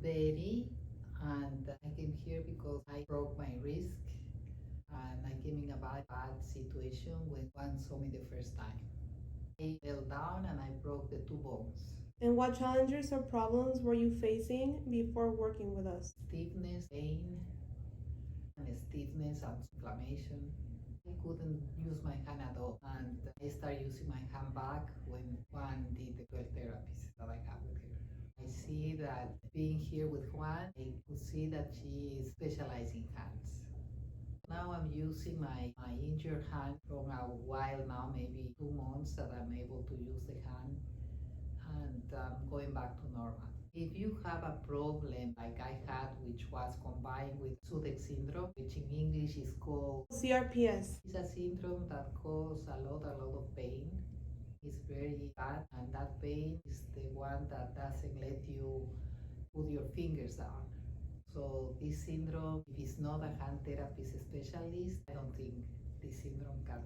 Betty, and I came here because I broke my wrist and I came in a bad situation when one saw me the first time. I fell down and I broke the two bones. And what challenges or problems were you facing before working with us? Stiffness, pain, and stiffness and inflammation. I couldn't use my hand at all, and I started using my hand back when Juan did the 12 therapies that I have with her. I see that being here with Juan, I could see that she is specialized in hands. Now I'm using my injured hand from a while now, maybe 2 months that I'm able to use the hand, and going back to normal. If you have a problem like I had, which was combined with Sudeck syndrome, which in English is called CRPS. it's a syndrome that causes a lot of pain. It's very bad, and that pain is the one that doesn't let you put your fingers down. So this syndrome, if it's not a hand therapist specialist, I don't think this syndrome can